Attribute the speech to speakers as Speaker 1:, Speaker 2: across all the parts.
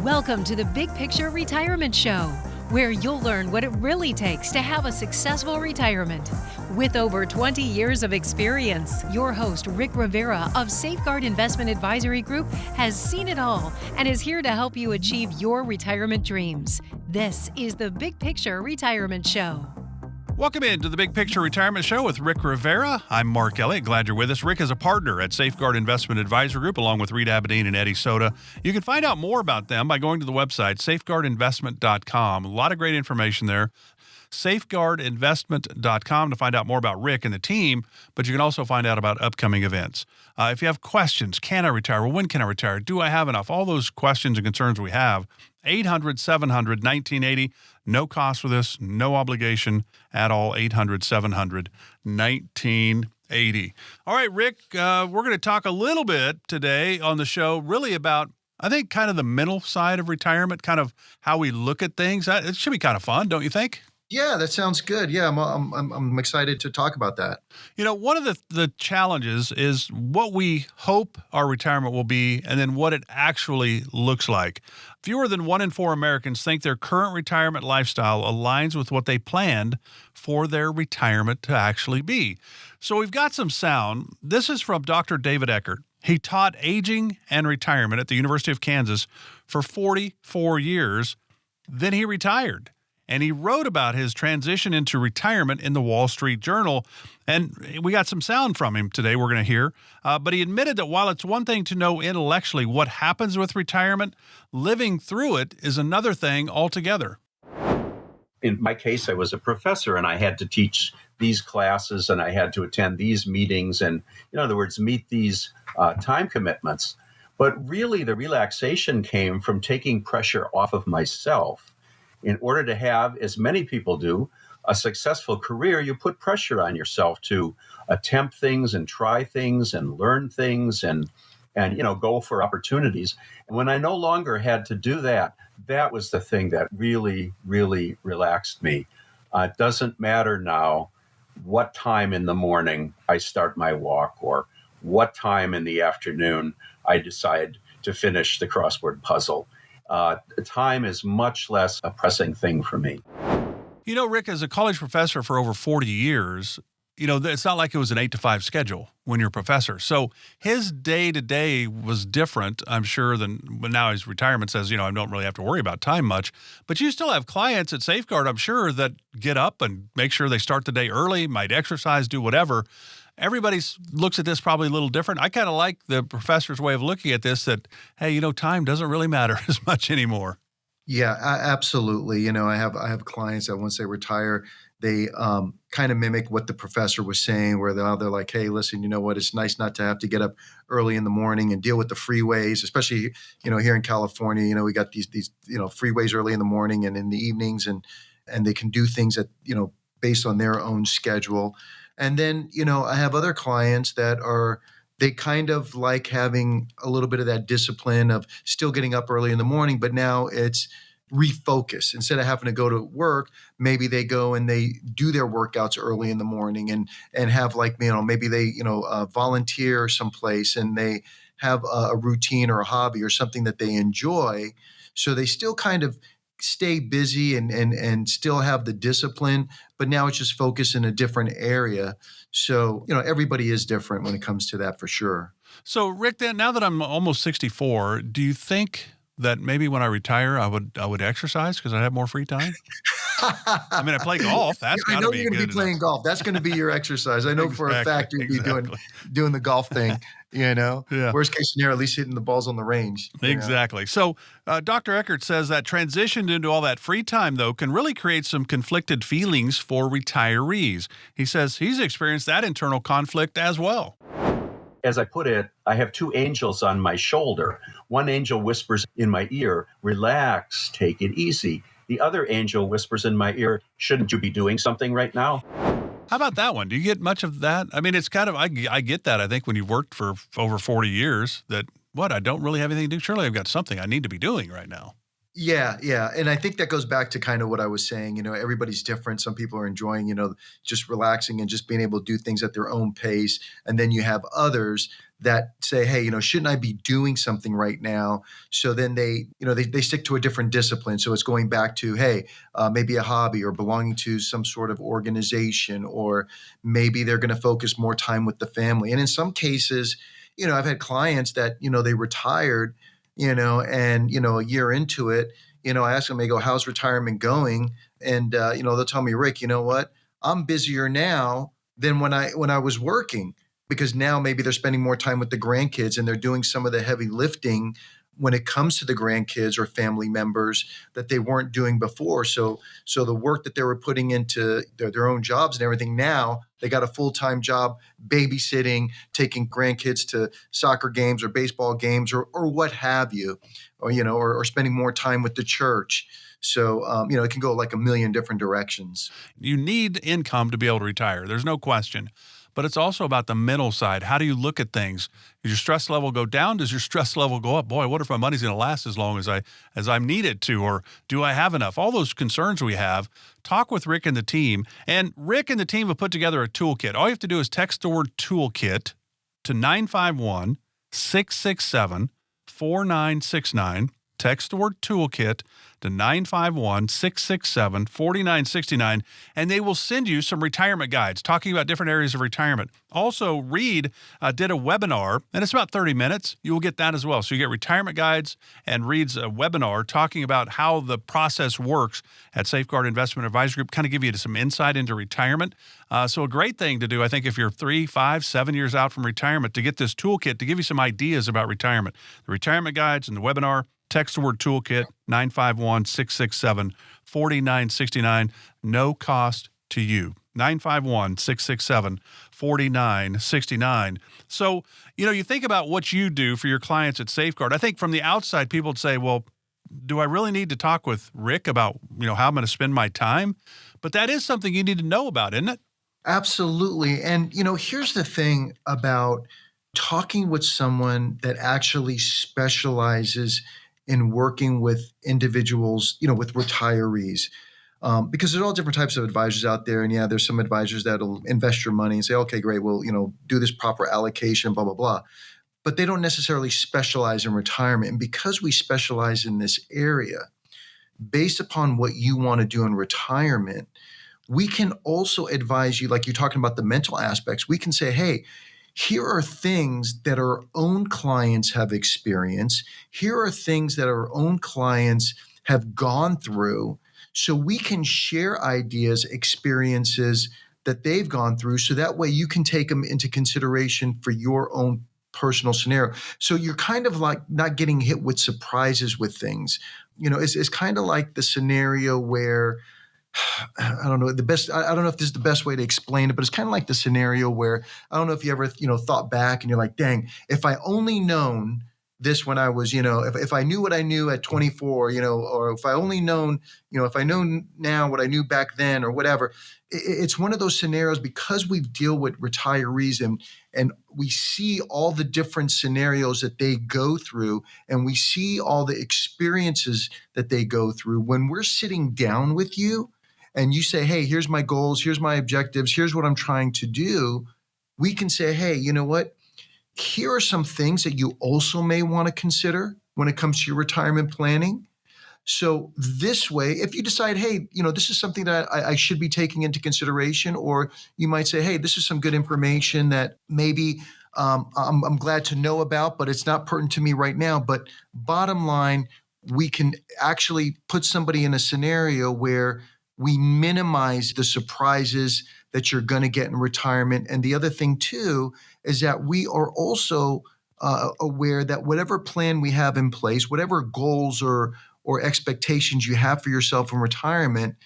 Speaker 1: Welcome to the Big Picture Retirement Show, where you'll learn what it really takes to have a successful retirement. With over 20 years of experience, your host, Rick Rivera of Safeguard Investment Advisory Group, has seen it all and is here to help you achieve your retirement dreams. This is the Big Picture Retirement Show.
Speaker 2: Welcome into the Big Picture Retirement Show with Rick Rivera. I'm Mark Elliott. Glad you're with us. Rick is a partner at Safeguard Investment Advisory Group, along with Reed Abedin and Eddie Soda. You can find out more about them by going to the website, safeguardinvestment.com. A lot of great information there. Safeguardinvestment.com to find out more about Rick and the team, but you can also find out about upcoming events. If you have questions, can I retire? Well, when can I retire? Do I have enough? All those questions and concerns we have, 800-700-1980. No cost for this, no obligation at all, 800-700-1980. All right, Rick, we're going to talk a little bit today on the show really about, I think, kind of the mental side of retirement, kind of how we look at things. It should be kind of fun, don't you think?
Speaker 3: Yeah, that sounds good. Yeah, I'm excited to talk about that.
Speaker 2: You know, one of the challenges is what we hope our retirement will be and then what it actually looks like. Fewer than 1 in 4 Americans think their current retirement lifestyle aligns with what they planned for their retirement to actually be. So we've got some sound. This is from Dr. David Eckert. He taught aging and retirement at the University of Kansas for 44 years. Then he retired. And he wrote about his transition into retirement in the Wall Street Journal. And we got some sound from him today we're going to hear. But he admitted that while it's one thing to know intellectually what happens with retirement, living through it is another thing altogether.
Speaker 4: In my case, I was a professor and I had to teach these classes and I had to attend these meetings and, in other words, meet these time commitments. But really, the relaxation came from taking pressure off of myself. In order to have, as many people do, a successful career, you put pressure on yourself to attempt things and try things and learn things and go for opportunities. And when I no longer had to do that, that was the thing that really, really relaxed me. It doesn't matter now what time in the morning I start my walk or what time in the afternoon I decide to finish the crossword puzzle. Time is much less a pressing thing for me.
Speaker 2: You know, Rick, as a college professor for over 40 years, it's not like it was an 8-to-5 schedule when you're a professor. So his day-to-day was different, I'm sure, than when now his retirement says, I don't really have to worry about time much. But you still have clients at Safeguard, I'm sure, that get up and make sure they start the day early, might exercise, do whatever. Everybody looks at this probably a little different. I kind of like the professor's way of looking at this that, hey, time doesn't really matter as much anymore.
Speaker 3: Yeah, absolutely. I have clients that once they retire, they kind of mimic what the professor was saying, where they're like, hey, listen, you know what? It's nice not to have to get up early in the morning and deal with the freeways, especially, here in California, we got these freeways early in the morning and in the evenings, and they can do things that, based on their own schedule. And then, I have other clients that they kind of like having a little bit of that discipline of still getting up early in the morning, but now it's refocus. Instead of having to go to work, maybe they go and they do their workouts early in the morning and have maybe they, volunteer someplace and they have a routine or a hobby or something that they enjoy. So they still kind of stay busy and still have the discipline, but now it's just focused in a different area. So, everybody is different when it comes to that for sure.
Speaker 2: So Rick, then now that I'm almost 64, do you think that maybe when I retire, I would exercise because I have more free time? I mean, I play golf. That's got to be good.
Speaker 3: I know you're going to be playing golf. That's going to be your exercise. I know for a fact you'll be doing the golf thing, Yeah. Worst case scenario, at least hitting the balls on the range.
Speaker 2: Exactly. So Dr. Eckert says that transition into all that free time, though, can really create some conflicted feelings for retirees. He says he's experienced that internal conflict as well.
Speaker 4: As I put it, I have 2 angels on my shoulder. One angel whispers in my ear, relax, take it easy. The other angel whispers in my ear, shouldn't you be doing something right now?
Speaker 2: How about that one? Do you get much of that? I mean, it's kind of, I get that. I think when you've worked for over 40 years that, I don't really have anything to do. Surely I've got something I need to be doing right now.
Speaker 3: Yeah. And I think that goes back to kind of what I was saying. Everybody's different. Some people are enjoying, just relaxing and just being able to do things at their own pace. And then you have others that say, hey, shouldn't I be doing something right now? So then they stick to a different discipline. So it's going back to, hey, maybe a hobby or belonging to some sort of organization, or maybe they're going to focus more time with the family. And in some cases, I've had clients that, they retired, and, a year into it, I ask them, they go, how's retirement going? And, they'll tell me, Rick, you know what? I'm busier now than when I was working, because now maybe they're spending more time with the grandkids and they're doing some of the heavy lifting when it comes to the grandkids or family members that they weren't doing before. So the work that they were putting into their own jobs and everything, now they got a full-time job babysitting, taking grandkids to soccer games or baseball games or what have you, or spending more time with the church. So, it can go like a million different directions.
Speaker 2: You need income to be able to retire. There's no question. But it's also about the mental side. How do you look at things? Does your stress level go down? Does your stress level go up? Boy, I wonder if my money's going to last as long as I'm needed to, or do I have enough? All those concerns we have. Talk with Rick and the team. And Rick and the team have put together a toolkit. All you have to do is text the word toolkit to 951-667-4969. Text the word toolkit to 951-667-4969, and they will send you some retirement guides talking about different areas of retirement. Also, Reed did a webinar, and it's about 30 minutes. You will get that as well. So you get retirement guides and Reed's webinar talking about how the process works at Safeguard Investment Advisory Group, kind of give you some insight into retirement. So a great thing to do, I think, if you're 3, 5, 7 years out from retirement, to get this toolkit to give you some ideas about retirement. The retirement guides and the webinar. Text the word toolkit, 951-667-4969. No cost to you. 951-667-4969. So, you think about what you do for your clients at Safeguard. I think from the outside, people would say, well, do I really need to talk with Rick about, how I'm going to spend my time? But that is something you need to know about, isn't it?
Speaker 3: Absolutely. And, here's the thing about talking with someone that actually specializes in working with individuals, with retirees, because there's all different types of advisors out there. And there's some advisors that'll invest your money and say, okay, great, we'll, do this proper allocation, blah, blah, blah. But they don't necessarily specialize in retirement. And because we specialize in this area, based upon what you want to do in retirement, we can also advise you, like you're talking about the mental aspects. We can say, hey, here are things that our own clients have experienced. Here are things that our own clients have gone through. So we can share ideas, experiences that they've gone through. So that way you can take them into consideration for your own personal scenario. So you're kind of like not getting hit with surprises with things. It's kind of like the scenario where, I don't know I don't know if this is the best way to explain it, but it's kind of like the scenario where, I don't know if you ever, thought back and you're like, dang, if I only known this when I was, if I knew what I knew at 24, or if I only known, if I know now what I knew back then or whatever. It's one of those scenarios, because we deal with retirees and we see all the different scenarios that they go through, and we see all the experiences that they go through. When we're sitting down with you, and you say, hey, here's my goals, here's my objectives, here's what I'm trying to do, we can say, hey, you know what? Here are some things that you also may want to consider when it comes to your retirement planning. So this way, if you decide, hey, this is something that I should be taking into consideration, or you might say, hey, this is some good information that maybe I'm glad to know about, but it's not pertinent to me right now. But bottom line, we can actually put somebody in a scenario where we minimize the surprises that you're going to get in retirement. And the other thing, too, is that we are also aware that whatever plan we have in place, whatever goals or expectations you have for yourself in retirement,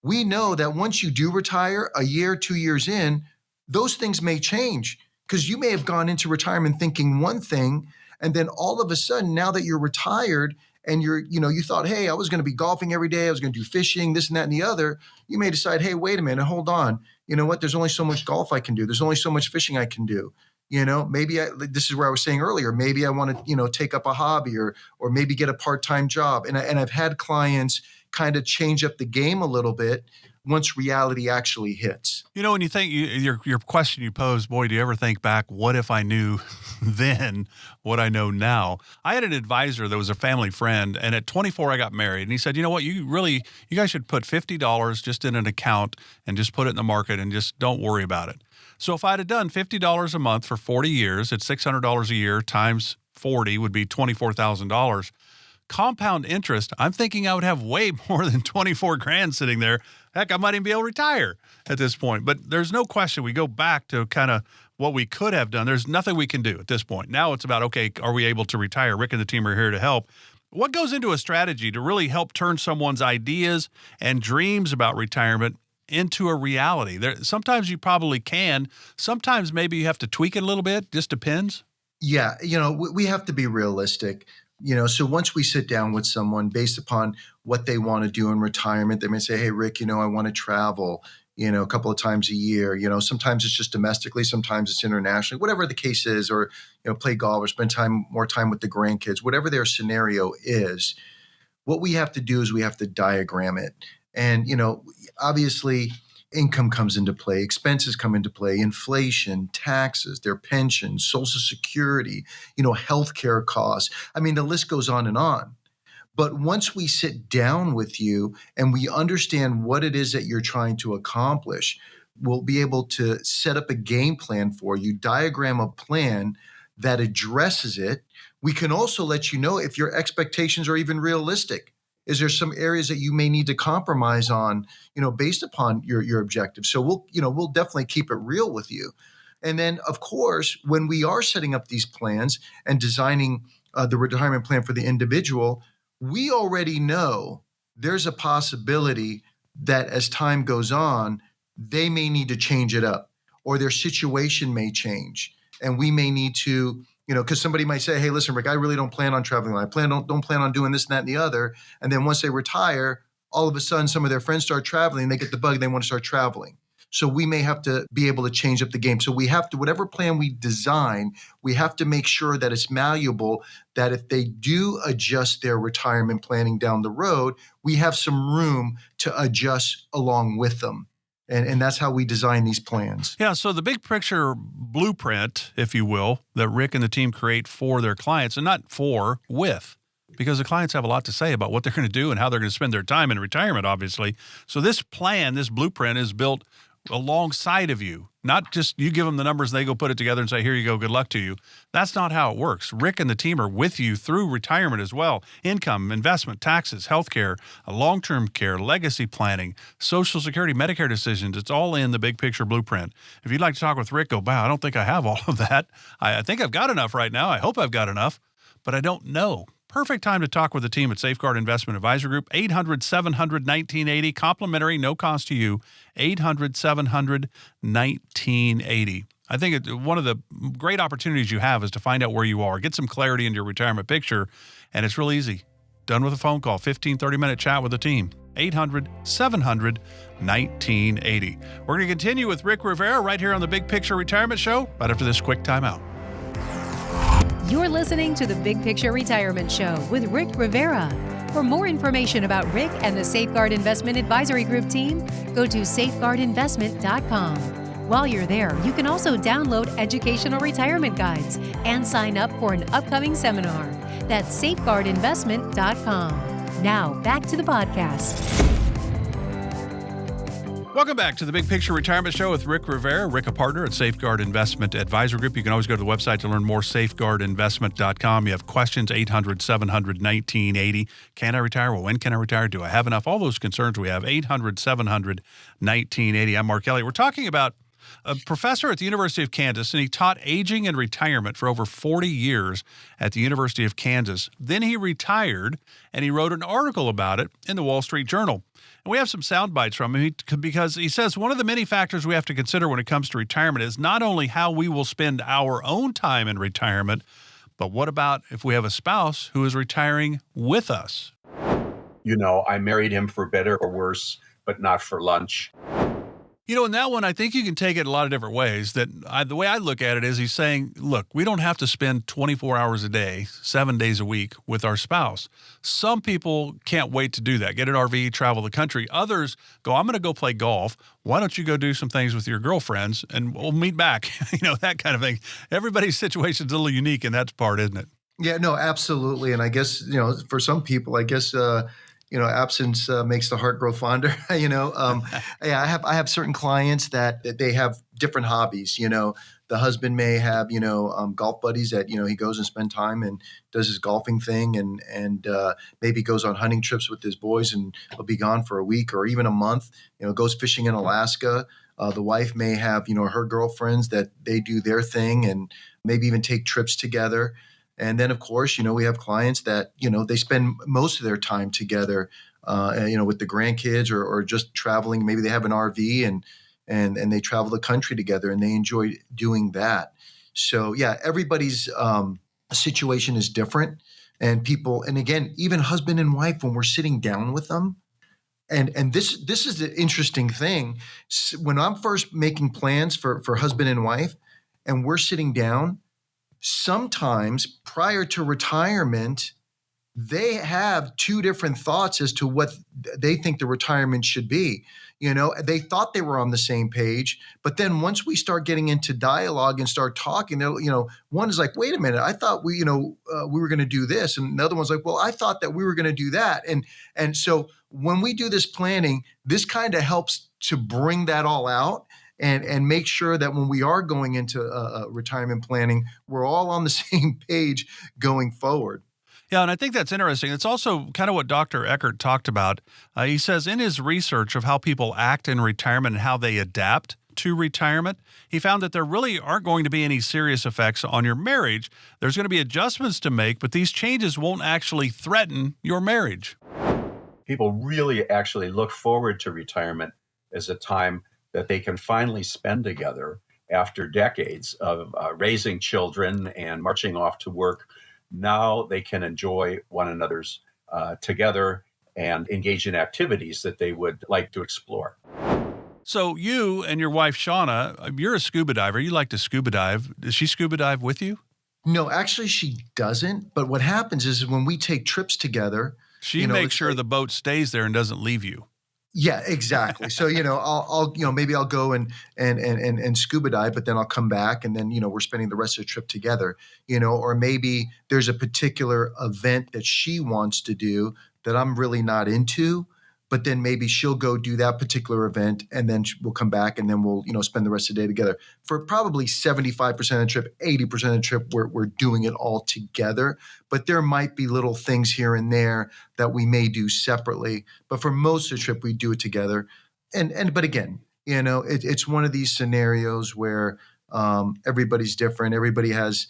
Speaker 3: we know that once you do retire, a year, 2 years in, those things may change, because you may have gone into retirement thinking one thing, and then all of a sudden, now that you're retired, and you thought, hey, I was going to be golfing every day, I was going to do fishing, this and that and the other, you may decide, hey, wait a minute, hold on. You know what? There's only so much golf I can do. There's only so much fishing I can do. Maybe this is where I was saying earlier, maybe I want to, take up a hobby or maybe get a part-time job. And I've had clients kind of change up the game a little bit once reality actually hits.
Speaker 2: When you think your question you posed, boy, do you ever think back, what if I knew then what I know now? I had an advisor that was a family friend, and at 24, I got married. And he said, you know what, you guys should put $50 just in an account and just put it in the market and just don't worry about it. So if I'd have done $50 a month for 40 years, it's $600 a year times 40 would be $24,000. Compound interest, I'm thinking I would have way more than 24 grand sitting there. Heck, I might even be able to retire at this point. But there's no question. We go back to kind of what we could have done. There's nothing we can do at this point. Now it's about, okay, are we able to retire? Rick and the team are here to help. What goes into a strategy to really help turn someone's ideas and dreams about retirement into a reality? Sometimes you probably can. Sometimes maybe you have to tweak it a little bit. Just depends.
Speaker 3: Yeah, we have to be realistic. So once we sit down with someone based upon what they want to do in retirement, they may say, hey, Rick, I want to travel, a couple of times a year. Sometimes it's just domestically, sometimes it's internationally, whatever the case is, or, play golf or spend more time with the grandkids, whatever their scenario is. What we have to do is we have to diagram it. And, obviously income comes into play, expenses come into play, inflation, taxes, their pensions, Social Security, healthcare costs. I mean, the list goes on and on. But once we sit down with you and we understand what it is that you're trying to accomplish, we'll be able to set up a game plan for you, diagram a plan that addresses it. We can also let you know if your expectations are even realistic. Is there some areas that you may need to compromise on, based upon your objectives? So we'll definitely keep it real with you. And then, of course, when we are setting up these plans and designing the retirement plan for the individual, we already know there's a possibility that as time goes on, they may need to change it up or their situation may change. And we may need to, because somebody might say, hey, listen, Rick, I really don't plan on traveling. I don't plan on doing this and that and the other. And then once they retire, all of a sudden, some of their friends start traveling. They get the bug. They want to start traveling. So we may have to be able to change up the game. So we have to, whatever plan we design, we have to make sure that it's malleable, that if they do adjust their retirement planning down the road, we have some room to adjust along with them. And that's how we design these plans.
Speaker 2: Yeah, so the big picture blueprint, if you will, that Rick and the team create for their clients, and not with, because the clients have a lot to say about what they're going to do and how they're going to spend their time in retirement, obviously. So this plan, this blueprint is built alongside of you, not just you give them the numbers and they go put it together and say, here you go, good luck to you. That's not how it works. Rick and the team are with you through retirement as well. Income, investment, taxes, healthcare, long-term care, legacy planning, Social Security, Medicare decisions. It's all in the big picture blueprint. If you'd like to talk with Rick, go, wow, I don't think I have all of that. I think I've got enough right now. I hope I've got enough, but I don't know. Perfect time to talk with the team at Safeguard Investment Advisor Group, 800-700-1980, complimentary, no cost to you, 800-700-1980. I think one of the great opportunities you have is to find out where you are, get some clarity in your retirement picture, and it's real easy. Done with a phone call, 15, 30-minute chat with the team, 800-700-1980. We're going to continue with Rick Rivera right here on the Big Picture Retirement Show, right after this quick timeout.
Speaker 1: You're listening to the Big Picture Retirement Show with Rick Rivera. For more information about Rick and the Safeguard Investment Advisory Group team, go to safeguardinvestment.com. While you're there, you can also download educational retirement guides and sign up for an upcoming seminar. That's safeguardinvestment.com. Now, back to the podcast.
Speaker 2: Welcome back to the Big Picture Retirement Show with Rick Rivera. Rick, a partner at Safeguard Investment Advisor Group. You can always go to the website to learn more, safeguardinvestment.com. You have questions, 800-700-1980. Can I retire? Well, when can I retire? Do I have enough? All those concerns we have, 800-700-1980. I'm Mark Elliott. We're talking about a professor at the University of Kansas, and he taught aging and retirement for over 40 years at the University of Kansas. Then he retired, and he wrote an article about it in the Wall Street Journal. And we have some sound bites from him because he says one of the many factors we have to consider when it comes to retirement is not only how we will spend our own time in retirement, but what about if we have a spouse who is retiring with us?
Speaker 4: I married him for better or worse, but not for lunch.
Speaker 2: In that one, I think you can take it a lot of different ways. The way I look at it is he's saying, look, we don't have to spend 24 hours a day, 7 days a week with our spouse. Some people can't wait to do that, get an RV, travel the country. Others go, I'm going to go play golf. Why don't you go do some things with your girlfriends and we'll meet back, that kind of thing. Everybody's situation is a little unique in that part, isn't it?
Speaker 3: Yeah, no, absolutely. And I guess, for some people, absence makes the heart grow fonder. Yeah, I have certain clients that they have different hobbies. The husband may have golf buddies that he goes and spend time and does his golfing thing, and maybe goes on hunting trips with his boys and will be gone for a week or even a month. Goes fishing in Alaska. The wife may have her girlfriends that they do their thing and maybe even take trips together. And then, of course, we have clients that, they spend most of their time together, with the grandkids or just traveling. Maybe they have an RV and they travel the country together and they enjoy doing that. So, yeah, everybody's situation is different. And people, and again, even husband and wife, when we're sitting down with them, and this is the interesting thing. When I'm first making plans for husband and wife and we're sitting down, sometimes prior to retirement, they have two different thoughts as to what they think the retirement should be. They thought they were on the same page, but then once we start getting into dialogue and start talking, one is like, wait a minute, I thought we were going to do this. And the other one's like, well, I thought that we were going to do that. And so when we do this planning, this kind of helps to bring that all out. And make sure that when we are going into retirement planning, we're all on the same page going forward.
Speaker 2: Yeah, and I think that's interesting. It's also kind of what Dr. Eckert talked about. He says in his research of how people act in retirement and how they adapt to retirement, he found that there really aren't going to be any serious effects on your marriage. There's going to be adjustments to make, but these changes won't actually threaten your marriage.
Speaker 4: People really actually look forward to retirement as a time that they can finally spend together after decades of raising children and marching off to work. Now they can enjoy one another's together and engage in activities that they would like to explore.
Speaker 2: So you and your wife, Shauna, you're a scuba diver. You like to scuba dive. Does she scuba dive with you?
Speaker 3: No, actually she doesn't. But what happens is when we take trips together,
Speaker 2: she makes sure the boat stays there and doesn't leave you.
Speaker 3: Yeah, exactly. So, I'll maybe I'll go and scuba dive, but then I'll come back and then, we're spending the rest of the trip together, or maybe there's a particular event that she wants to do that I'm really not into, but then maybe she'll go do that particular event and then we'll come back and then we'll, spend the rest of the day together. For probably 75% of the trip, 80% of the trip, we're doing it all together. But there might be little things here and there that we may do separately. But for most of the trip, we do it together. But again, it's one of these scenarios where everybody's different. Everybody has,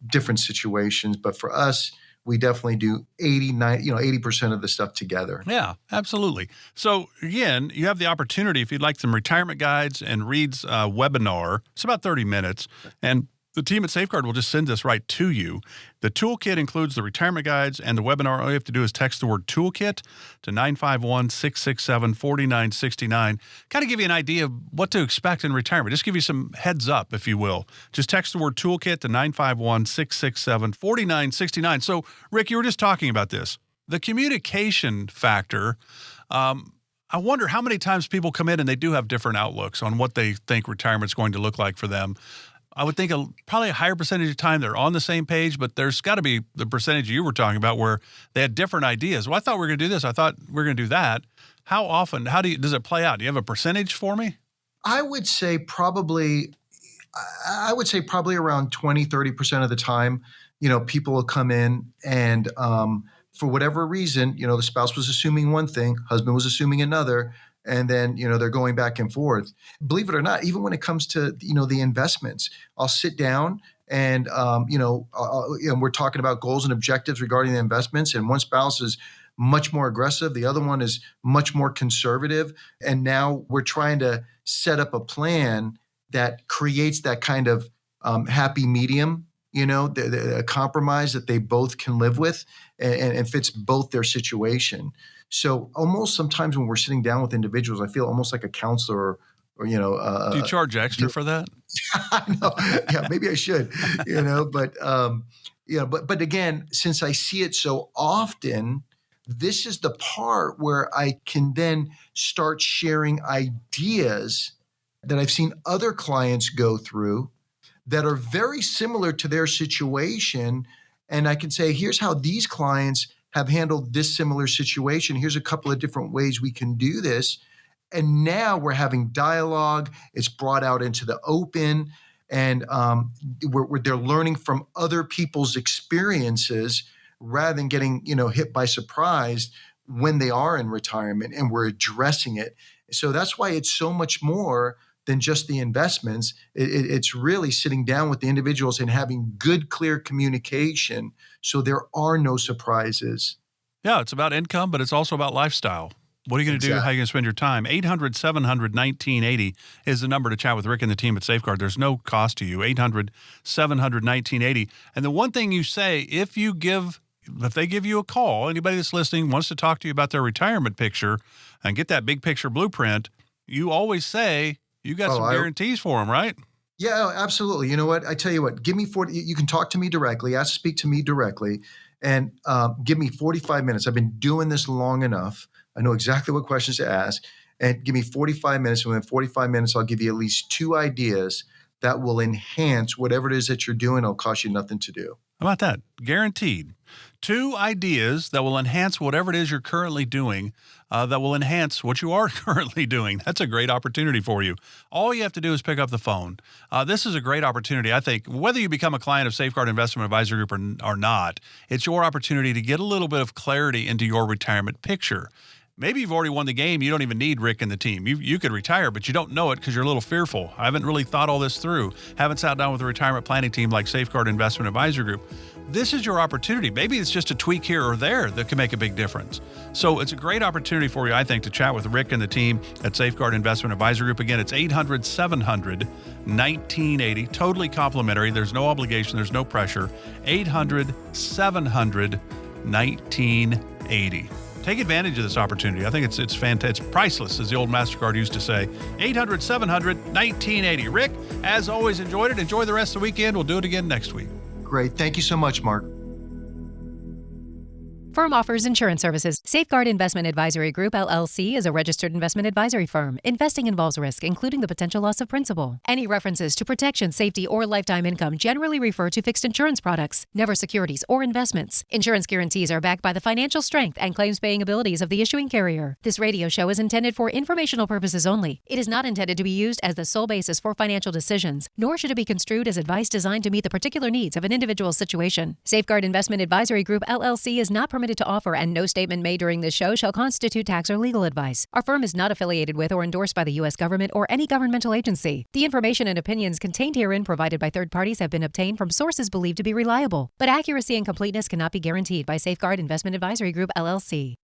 Speaker 3: different situations. But for us, we definitely do 80% of the stuff together.
Speaker 2: Yeah, absolutely. So again, you have the opportunity, if you'd like some retirement guides and Reed's webinar, it's about 30 minutes. And the team at Safeguard will just send this right to you. The toolkit includes the retirement guides and the webinar. All you have to do is text the word toolkit to 951-667-4969. Kind of give you an idea of what to expect in retirement. Just give you some heads up, if you will. Just text the word toolkit to 951-667-4969. So, Rick, you were just talking about this. The communication factor, I wonder how many times people come in and they do have different outlooks on what they think retirement's going to look like for them. I would think probably a higher percentage of time they're on the same page, but there's got to be the percentage you were talking about where they had different ideas. Well, I thought we were going to do this. I thought we were going to do that. How often? Does it play out? Do you have a percentage for me?
Speaker 3: I would say probably around 20, 30% of the time, people will come in and for whatever reason, the spouse was assuming one thing, husband was assuming another. And then, they're going back and forth. Believe it or not, even when it comes to, the investments, I'll sit down and, we're talking about goals and objectives regarding the investments. And one spouse is much more aggressive. The other one is much more conservative. And now we're trying to set up a plan that creates that kind of happy medium, a compromise that they both can live with and fits both their situation. So almost sometimes when we're sitting down with individuals, I feel almost like a counselor or you know,
Speaker 2: Do you charge extra for that?
Speaker 3: I know. Yeah, maybe I should, but but again, since I see it so often, this is the part where I can then start sharing ideas that I've seen other clients go through that are very similar to their situation. And I can say, here's how these clients have handled this similar situation. Here's a couple of different ways we can do this. And now we're having dialogue. It's brought out into the open, and they're learning from other people's experiences rather than getting hit by surprise when they are in retirement, and we're addressing it. So that's why it's so much more than just the investments. It's really sitting down with the individuals and having good, clear communication so there are no surprises.
Speaker 2: Yeah, it's about income, but it's also about lifestyle. What are you going to do? How are you going to spend your time? 800-700-1980 is the number to chat with Rick and the team at Safeguard. There's no cost to you. 800-700-1980. And the one thing you say, if they give you a call, anybody that's listening wants to talk to you about their retirement picture and get that big picture blueprint, you always say you got some guarantees for them, right?
Speaker 3: Yeah, absolutely. You know what? I tell you what, give me 40. You can talk to me directly, speak to me directly, and give me 45 minutes. I've been doing this long enough. I know exactly what questions to ask, and give me 45 minutes. And within 45 minutes, I'll give you at least 2 ideas that will enhance whatever it is that you're doing. It'll cost you nothing to do.
Speaker 2: How about that? Guaranteed. 2 ideas that will enhance whatever it is you're currently doing, that will enhance what you are currently doing. That's a great opportunity for you. All you have to do is pick up the phone. This is a great opportunity, I think. Whether you become a client of Safeguard Investment Advisory Group or not, it's your opportunity to get a little bit of clarity into your retirement picture. Maybe you've already won the game. You don't even need Rick and the team. You could retire, but you don't know it because you're a little fearful. I haven't really thought all this through. Haven't sat down with a retirement planning team like Safeguard Investment Advisory Group. This is your opportunity. Maybe it's just a tweak here or there that can make a big difference. So it's a great opportunity for you, I think, to chat with Rick and the team at Safeguard Investment Advisory Group. Again, it's 800-700-1980. Totally complimentary. There's no obligation. There's no pressure. 800-700-1980. Take advantage of this opportunity. I think it's fantastic. It's priceless, as the old MasterCard used to say. 800-700-1980. Rick, as always, enjoyed it. Enjoy the rest of the weekend. We'll do it again next week.
Speaker 3: Great. Thank you so much, Mark.
Speaker 1: Firm offers insurance services. Safeguard Investment Advisory Group, LLC is a registered investment advisory firm. Investing involves risk, including the potential loss of principal. Any references to protection, safety, or lifetime income generally refer to fixed insurance products, never securities or investments. Insurance guarantees are backed by the financial strength and claims-paying abilities of the issuing carrier. This radio show is intended for informational purposes only. It is not intended to be used as the sole basis for financial decisions, nor should it be construed as advice designed to meet the particular needs of an individual's situation. Safeguard Investment Advisory Group, LLC is not permitted to offer, and no statement made during this show shall constitute tax or legal advice. Our firm is not affiliated with or endorsed by the U.S. government or any governmental agency. The information and opinions contained herein provided by third parties have been obtained from sources believed to be reliable, but accuracy and completeness cannot be guaranteed by Safeguard Investment Advisory Group, LLC.